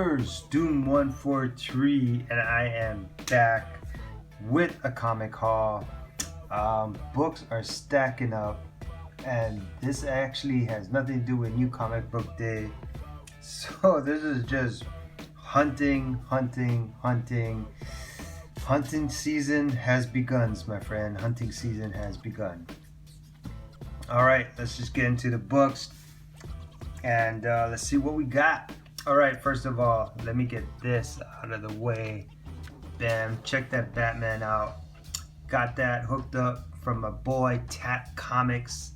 YouTubers, Doom143, and I am back with a comic haul. Books are stacking up, and this actually has nothing to do with New Comic Book Day. So this is just hunting season has begun, my friend. Hunting season has begun. All right, let's just get into the books and let's see what we got. All right, first of all, let me get this out of the way. Bam, check that Batman out. Got that hooked up from my boy Tat Comics.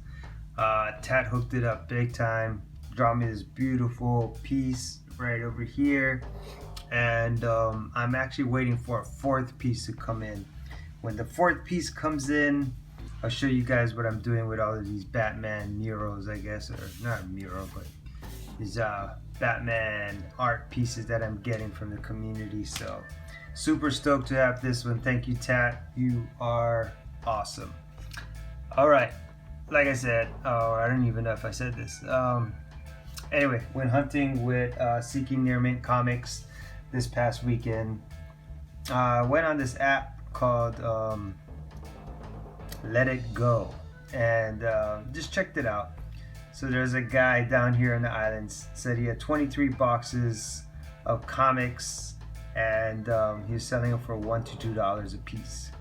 Tat hooked it up big time. Draw me this beautiful piece right over here, and I'm actually waiting for a fourth piece to come in. When the fourth piece comes in, I'll show you guys what I'm doing with all of these Batman murals, I guess, or not a mural, but these Batman art pieces that I'm getting from the community. So super stoked to have this one. Thank you, Tat. You are awesome. All right, like I said, I don't even know if I said this. Anyway, went hunting with Seeking Near Mint Comics this past weekend. Went on this app called Let It Go, and just checked it out. So there's a guy down here in the islands, said he had 23 boxes of comics, and he was selling them for $1 to $2 a piece.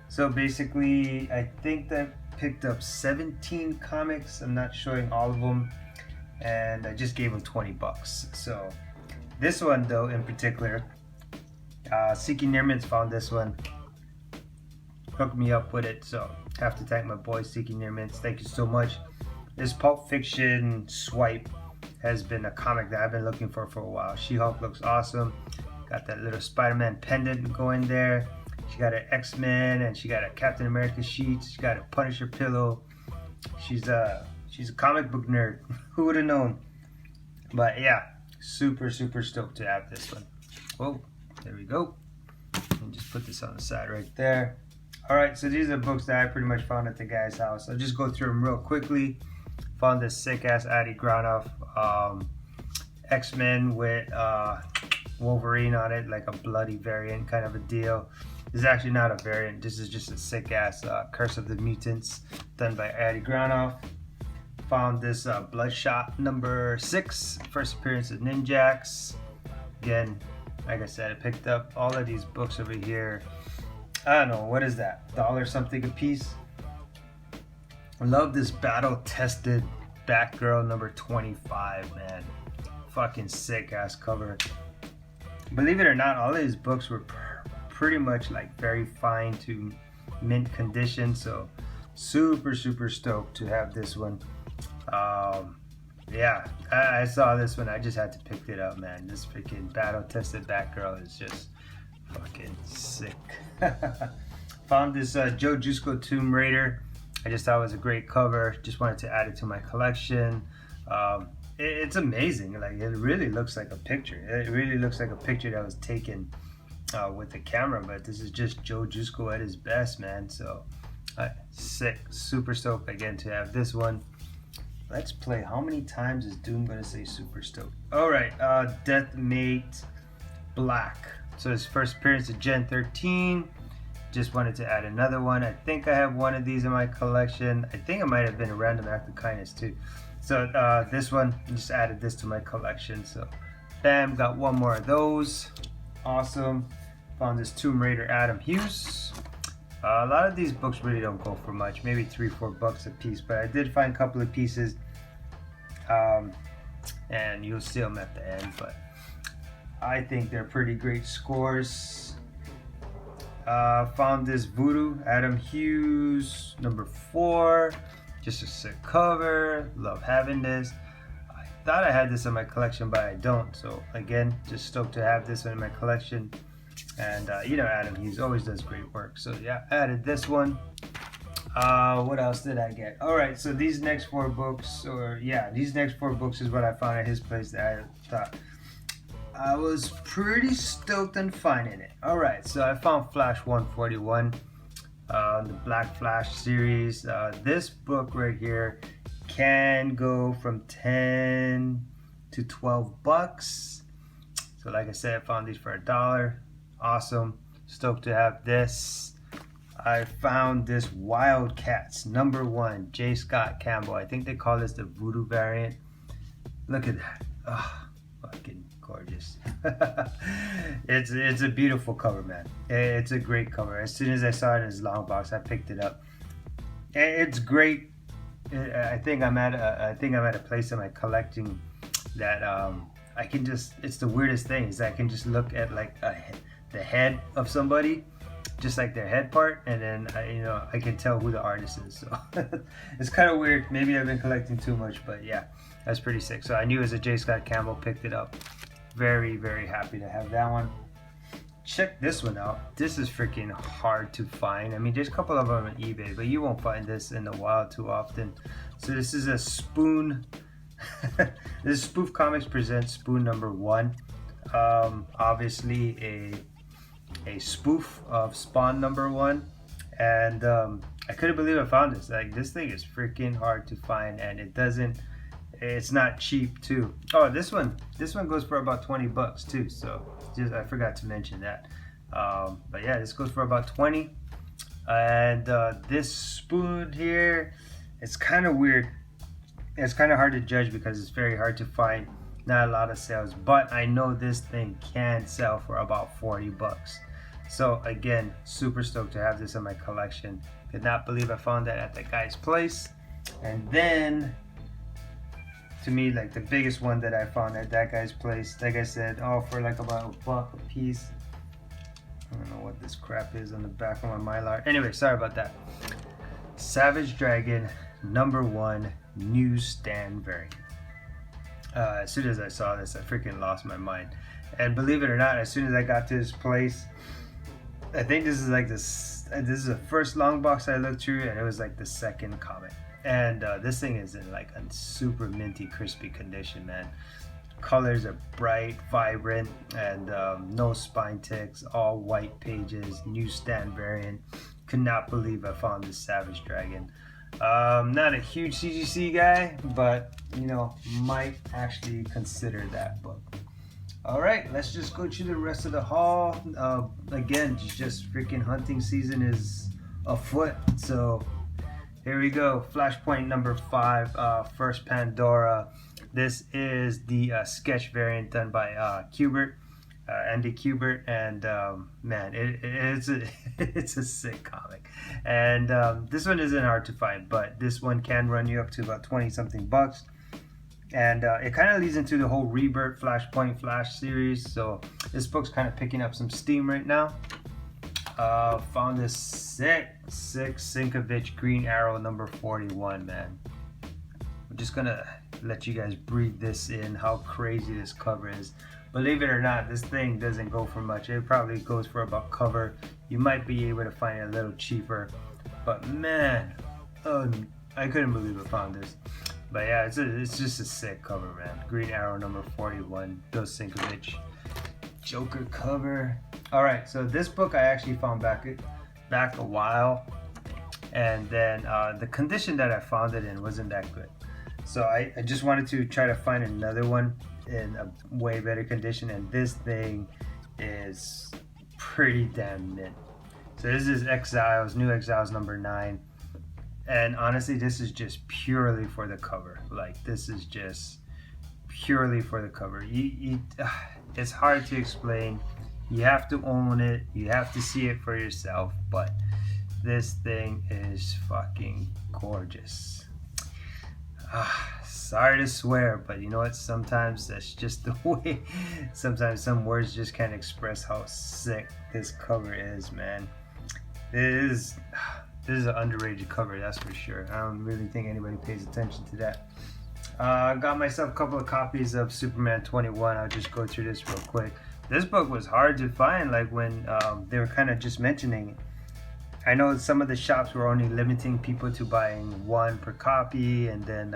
So basically, I think that picked up 17 comics. I'm not showing all of them, and I just gave him 20 bucks. So this one though in particular, Seeking Near Mints found this one, hooked me up with it, so have to thank my boy Seeking Near Mints. Thank you so much. This Pulp Fiction Swipe has been a comic that I've been looking for a while. She-Hulk looks awesome. Got that little Spider-Man pendant going there. She got an X-Men, and she got a Captain America sheet. She got a Punisher pillow. She's a comic book nerd. Who would have known? But yeah, super stoked to have this one. Oh, there we go. And just put this on the side right there. All right, so these are books that I pretty much found at the guy's house. I'll just go through them real quickly. Found this sick ass Adi Granov X-Men with Wolverine on it, like a bloody variant kind of a deal. This is actually not a variant. This is just a sick ass Curse of the Mutants done by Adi Granov. Found this Bloodshot number 6, first appearance of Ninjax. Again, like I said, I picked up all of these books over here. I don't know, what is that? $1 something a piece? I love this battle-tested Batgirl number 25, man. Fucking sick ass cover. Believe it or not, all of these books were pretty much like very fine to mint condition, so super stoked to have this one. Yeah, I saw this one, I just had to pick it up, man. This freaking battle-tested Batgirl is just fucking sick. Found this Joe Jusko Tomb Raider. I just thought it was a great cover. Just wanted to add it to my collection. It's amazing. Like, it really looks like a picture. It really looks like a picture that was taken with the camera. But this is just Joe Jusko at his best, man. So sick, super stoked again to have this one. Let's play. How many times is Doom gonna say super stoked? All right, Deathmate Black. So his first appearance of Gen 13. Just wanted to add another one. I think I have one of these in my collection. I think it might have been a random act of kindness too. So this one, just added this to my collection. So bam, got one more of those. Awesome. Found this Tomb Raider Adam Hughes. A lot of these books really don't go for much, maybe $3-4 bucks a piece, but I did find a couple of pieces, and you'll see them at the end, but I think they're pretty great scores. Found this Voodoo Adam Hughes number 4, just a sick cover. Love having this. I thought I had this in my collection, but I don't. So again, just stoked to have this one in my collection. And you know, Adam Hughes always does great work. So yeah, added this one. What else did I get? All right, so these next 4 books, these next 4 books is what I found at his place that I thought I was pretty stoked on finding it. Alright, so I found Flash 141, the Black Flash series. This book right here can go from 10 to 12 bucks. So like I said, I found these for $1. Awesome. Stoked to have this. I found this Wildcats #1 J. Scott Campbell. I think they call this the Voodoo variant. Look at that. Oh, fucking gorgeous. It's a beautiful cover, man. It's a great cover. As soon as I saw it in his long box, I picked it up. It's great. I think I'm at a place in my collecting that I can just, it's the weirdest thing is I can just look at like the head of somebody, just like their head part, and then I can tell who the artist is. So it's kind of weird. Maybe I've been collecting too much, but yeah, that's pretty sick. So I knew it was a J. Scott Campbell, picked it up. Very, very happy to have that one. Check this one out. This is freaking hard to find. I mean, there's a couple of them on eBay, but you won't find this in the wild too often. So this is a Spoon. This is Spoof Comics presents Spoon #1. Obviously a spoof of Spawn #1, and I couldn't believe I found this. Like, this thing is freaking hard to find, and it's not cheap too. Oh, this one goes for about $20 too. So I forgot to mention that. But yeah, this goes for about 20. And this spoon here, it's kind of weird. It's kind of hard to judge because it's very hard to find. Not a lot of sales, but I know this thing can sell for about $40. So again, super stoked to have this in my collection. Could not believe I found that at that guy's place. And then, to me, like the biggest one that I found at that guy's place, like I said, for like about $1 a piece. I don't know what this crap is on the back of my Mylar. Anyway, sorry about that. Savage Dragon #1 newsstand variant. As soon as I saw this, I freaking lost my mind. And believe it or not, as soon as I got to this place, I think this is like this is the first long box I looked through, and it was like the second comic. And this thing is in like a super minty, crispy condition, man. Colors are bright, vibrant, and no spine ticks, all white pages, newsstand variant. Could not believe I found this Savage Dragon. Not a huge CGC guy, but might actually consider that book. All right, let's just go through the rest of the haul. Again, just freaking hunting season is afoot, so here we go. Flashpoint #5, First Pandora. This is the sketch variant done by Kubert, Andy Kubert, and man, it's a sick comic. And this one isn't hard to find, but this one can run you up to about 20-something bucks. And it kind of leads into the whole Rebirth Flashpoint Flash series. So this book's kind of picking up some steam right now. Found this sick Sienkiewicz Green Arrow #41, man. I'm just gonna let you guys breathe this in, how crazy this cover is. Believe it or not, this thing doesn't go for much. It probably goes for about cover. You might be able to find it a little cheaper, but man, I couldn't believe I found this. But yeah, it's just a sick cover, man. Green Arrow #41, Bill Sienkiewicz. Joker cover. All right, so this book I actually found back a while, and then the condition that I found it in wasn't that good. So I just wanted to try to find another one in a way better condition, and this thing is pretty damn mint. So this is Exiles, New Exiles #9. And honestly, this is just purely for the cover. Like, this is just purely for the cover. It's hard to explain. You have to own it. You have to see it for yourself. But this thing is fucking gorgeous. Sorry to swear, but you know what? Sometimes that's just the way. Sometimes some words just can't express how sick this cover is, man. This is an underrated cover, that's for sure. I don't really think anybody pays attention to that. I got myself a couple of copies of Superman 21. I'll just go through this real quick. This book was hard to find, like when they were kind of just mentioning it. I know some of the shops were only limiting people to buying one per copy, and then,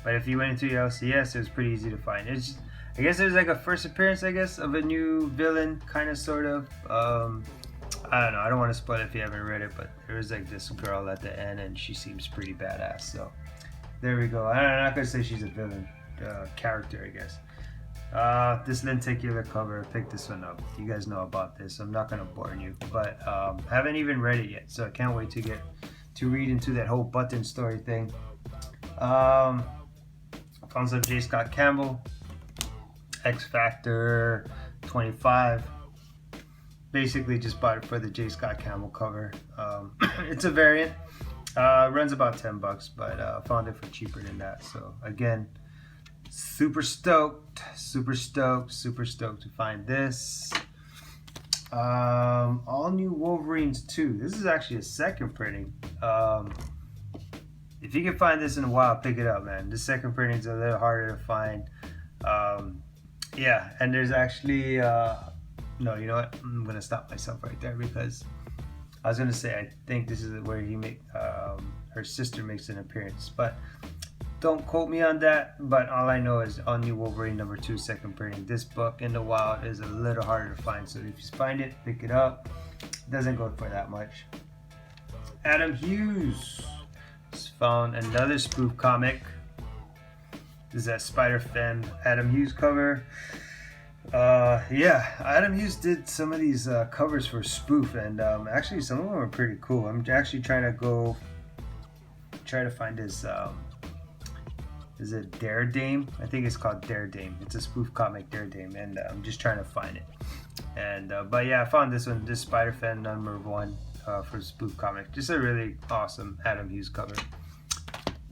but if you went into your LCS, it was pretty easy to find. I guess it was like a first appearance, I guess, of a new villain, kind of, sort of. I don't know, I don't want to spoil it if you haven't read it, but there was like this girl at the end, and she seems pretty badass, so there we go. I'm not going to say she's a villain character, I guess. This lenticular cover, I picked this one up. You guys know about this. I'm not gonna bore you, but haven't even read it yet, so I can't wait to read into that whole button story thing. Found some J. Scott Campbell, X Factor 25. Basically, just bought it for the J. Scott Campbell cover. It's a variant. Runs about $10, but found it for cheaper than that. So again, super stoked to find this. All new Wolverines 2. This is actually a second printing. If you can find this in a while, pick it up, man. The second printing is a little harder to find. Yeah, and there's actually no, you know what? I'm gonna stop myself right there because I was gonna say I think this is where her sister makes an appearance, but don't quote me on that. But all I know is All New Wolverine number 2, second printing. This book in the wild is a little harder to find, so if you find it, pick it up. It doesn't go for that much. Adam Hughes found another spoof comic. This is that Spider-Fan Adam Hughes cover. Yeah, Adam Hughes did some of these covers for spoof, and actually some of them are pretty cool. I'm actually trying to find his is it Dare Dame? I think it's called Dare Dame. It's a spoof comic, Dare Dame, and I'm just trying to find it. And but yeah, I found this one, this Spider-Fan number 1 for spoof comic. Just a really awesome Adam Hughes cover.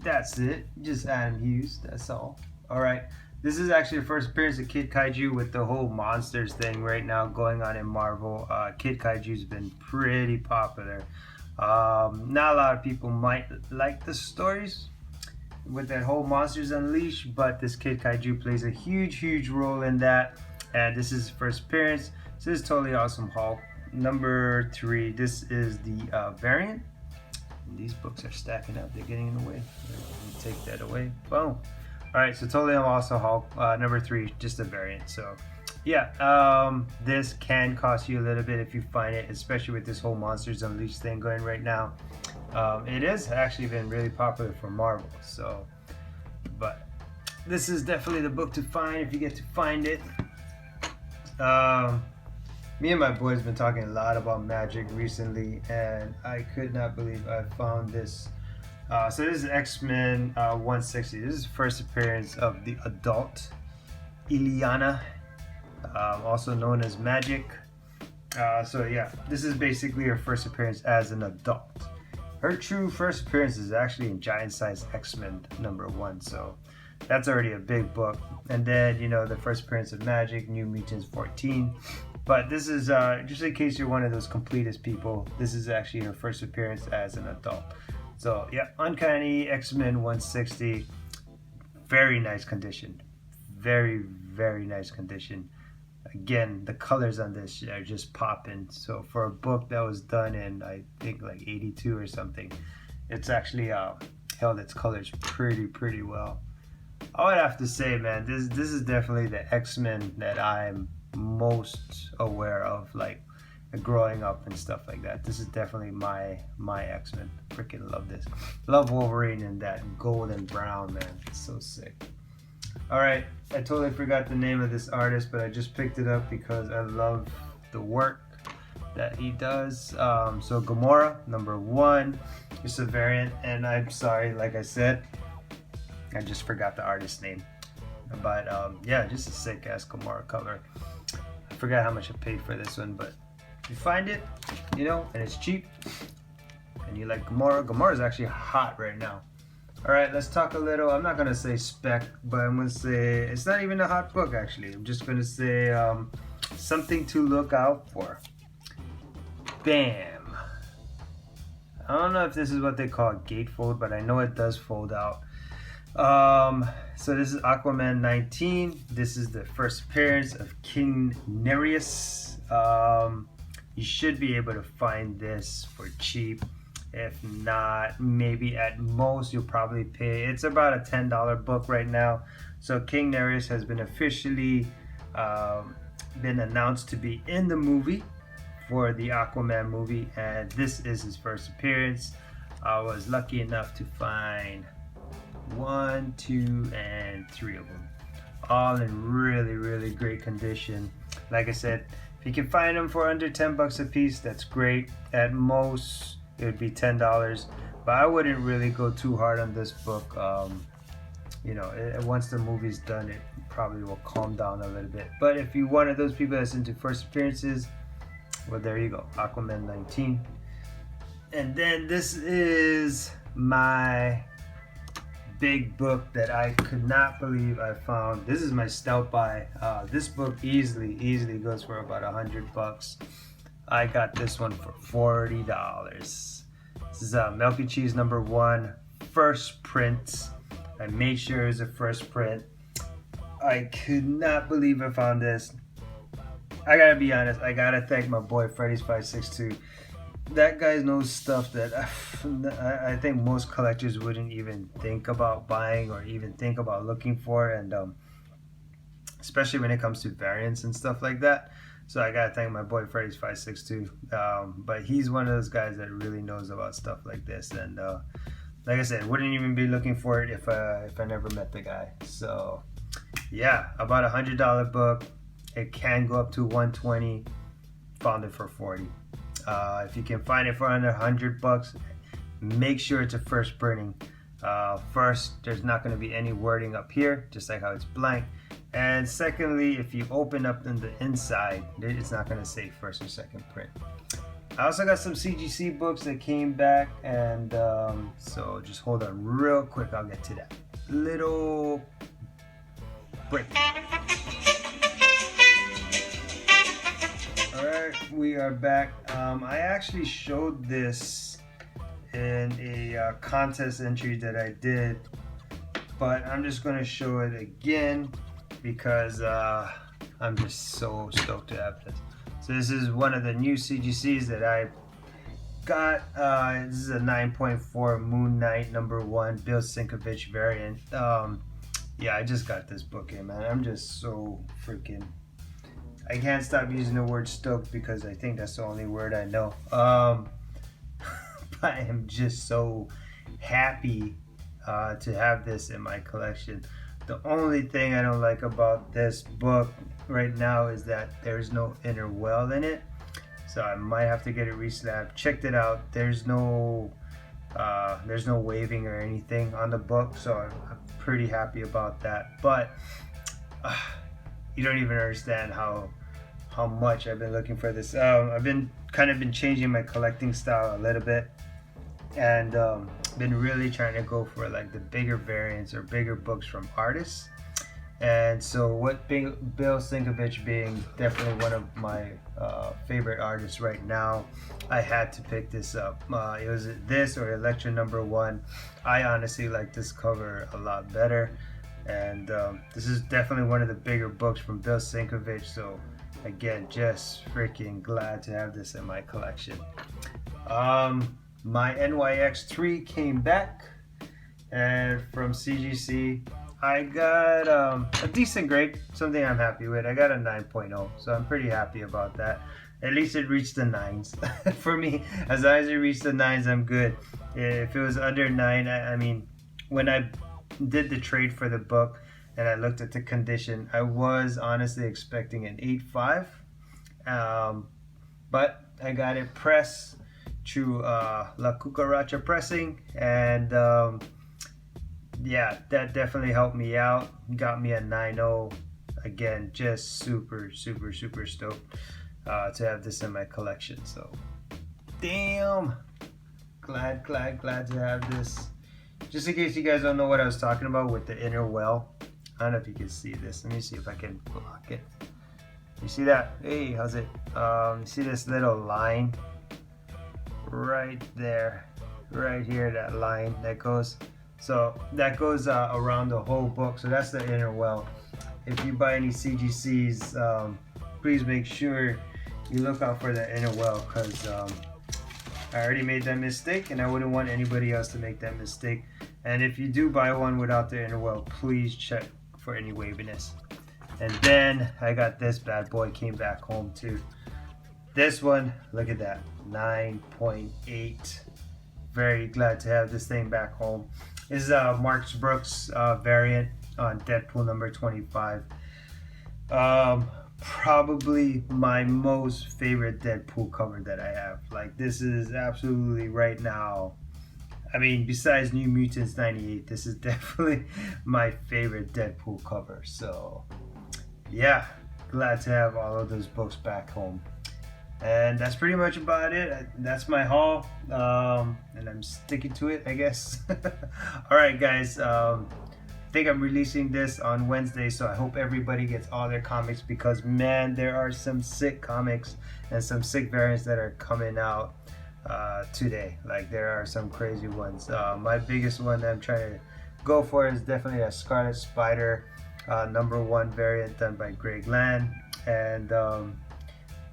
That's it, just Adam Hughes. That's all. All right. This is actually the first appearance of Kid Kaiju with the whole monsters thing right now going on in Marvel. Kid Kaiju's been pretty popular. Not a lot of people might like the stories with that whole Monsters Unleashed, but this Kid Kaiju plays a huge role in that. And this is his first appearance. So this is totally awesome haul. Number 3, this is the variant. And these books are stacking up. They're getting in the way. Take that away. Boom. Alright, so totally awesome haul. Number 3, just a variant. So yeah, this can cost you a little bit if you find it, especially with this whole Monsters Unleashed thing going right now. It has actually been really popular for Marvel. So, but this is definitely the book to find if you get to find it. Me and my boys been talking a lot about Magic recently, and I could not believe I found this. So this is X-Men 160. This is the first appearance of the adult Illyana, also known as Magik. So yeah, this is basically her first appearance as an adult. Her true first appearance is actually in Giant Size X-Men number 1. So that's already a big book. And then, you know, the first appearance of Magik, New Mutants 14. But this is, just in case you're one of those completist people, this is actually her first appearance as an adult. So yeah, Uncanny X-Men 160, very nice condition, very nice condition. Again, the colors on this are just popping. So for a book that was done in, I think, like 82 or something, it's actually held its colors pretty well. I would have to say, man, this is definitely the X-Men that I'm most aware of, like growing up and stuff like that. This is definitely my X-Men. Freaking love this. Love Wolverine in that gold and brown, man. It's so sick. Alright, I totally forgot the name of this artist, but I just picked it up because I love the work that he does. So Gamora, number 1. It's a variant, and I'm sorry, like I said, I just forgot the artist's name. But yeah, just a sick ass Gamora cover. I forgot how much I paid for this one, but if you find it, you know, and it's cheap, and you like Gamora, Gamora is actually hot right now. Alright, let's talk a little, I'm not going to say spec, but I'm going to say, it's not even a hot book actually. I'm just going to say something to look out for. Bam! I don't know if this is what they call a gatefold, but I know it does fold out. So this is Aquaman 19. This is the first appearance of King Nereus. You should be able to find this for cheap. If not, maybe at most you'll probably pay. It's about a $10 book right now. So King Nereus has been officially been announced to be in the movie for the Aquaman movie, and this is his first appearance. I was lucky enough to find 1, 2, and 3 of them. all in really, really great condition. Like I said, if you can find them for under 10 bucks a piece, that's great. At most, it would be $10, but I wouldn't really go too hard on this book. Once the movie's done, it probably will calm down a little bit. But if you're one of those people that's into first appearances, well, there you go, Aquaman 19. And then this is my big book that I could not believe I found. This is my stout buy. This book easily goes for about $100. I got this one for $40. This is Milk and Cheese #1, first print. I made sure it was a first print. I could not believe I found this. I gotta be honest, I gotta thank my boy Freddy's562. That guy knows stuff that I think most collectors wouldn't even think about buying or even think about looking for, and especially when it comes to variants and stuff like that. So I gotta thank my boy Freddy's562. But he's one of those guys that really knows about stuff like this, and like I said, wouldn't even be looking for it if I never met the guy. So yeah, about $100 book. It can go up to $120. Found it for $40. If you can find it for under $100, make sure it's a first printing. First, there's not going to be any wording up here, just like how it's blank. And secondly, if you open up on the inside, it's not going to say first or second print. I also got some CGC books that came back, and so just hold on real quick. I'll get to that. Little break. Alright, we are back. I actually showed this in a contest entry that I did, but I'm just going to show it again because I'm just so stoked to have this. So this is one of the new CGCs that I got. This is a 9.4 Moon Knight #1 Bill Sienkiewicz variant. Yeah, I just got this book in, man. I'm just so freaking... I can't stop using the word stoked because I think that's the only word I know. But I am just so happy to have this in my collection. The only thing I don't like about this book right now is that there's no inner well in it. So I might have to get it reslabbed. Checked it out. There's no waving or anything on the book, so I'm pretty happy about that. But you don't even understand how much I've been looking for this. I've been changing my collecting style a little bit, and been really trying to go for like the bigger variants or bigger books from artists. And so Bill Sienkiewicz being definitely one of my favorite artists right now, I had to pick this up. It was this or Elektra #1. I honestly like this cover a lot better, and this is definitely one of the bigger books from Bill Sienkiewicz. So again, just freaking glad to have this in my collection. My NYX3 came back, and from CGC I got a decent grade, something I'm happy with. I got a 9.0, so I'm pretty happy about that. At least it reached the 9s. For me, as long as it reached the 9s, I'm good. If it was under 9, I mean, when I did the trade for the book and I looked at the condition, I was honestly expecting an 8.5. But I got it pressed through La Cucaracha Pressing, and yeah, that definitely helped me out. Got me a 9.0. Again, just super stoked to have this in my collection. So damn, glad to have this. Just in case you guys don't know what I was talking about with the inner well, I don't know if you can see this. Let me see if I can block it. You see that? Hey, how's it? You see this little line right there, right here, that line that goes. So that goes around the whole book. So that's the inner well. If you buy any CGCs, please make sure you look out for the inner well, because I already made that mistake and I wouldn't want anybody else to make that mistake. And if you do buy one without the inner well, please check for any waviness. And then I got this bad boy, came back home too. This one, look at that, 9.8. Very glad to have this thing back home. This is a Mark Brooks variant. on Deadpool number 25. Probably my most favorite Deadpool cover that I have. Like, this is absolutely right now. I mean, besides New Mutants 98, this is definitely my favorite Deadpool cover. So, yeah, glad to have all of those books back home. And that's pretty much about it. That's my haul, and I'm sticking to it, I guess. All right, guys. I think I'm releasing this on Wednesday, so I hope everybody gets all their comics, because man, there are some sick comics and some sick variants that are coming out today. Like, there are some crazy ones. My biggest one that I'm trying to go for is definitely a Scarlet Spider #1 variant done by Greg Land. And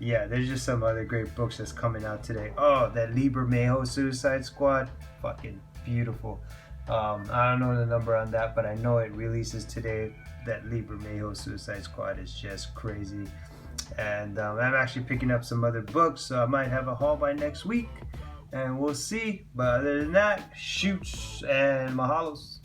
yeah, there's just some other great books that's coming out today. Oh, that Liber Mayho Suicide Squad, fucking beautiful. I don't know the number on that, but I know it releases today. That Liber Mayho Suicide Squad is just crazy. And I'm actually picking up some other books, so I might have a haul by next week, and we'll see. But other than that, shoots and mahalos.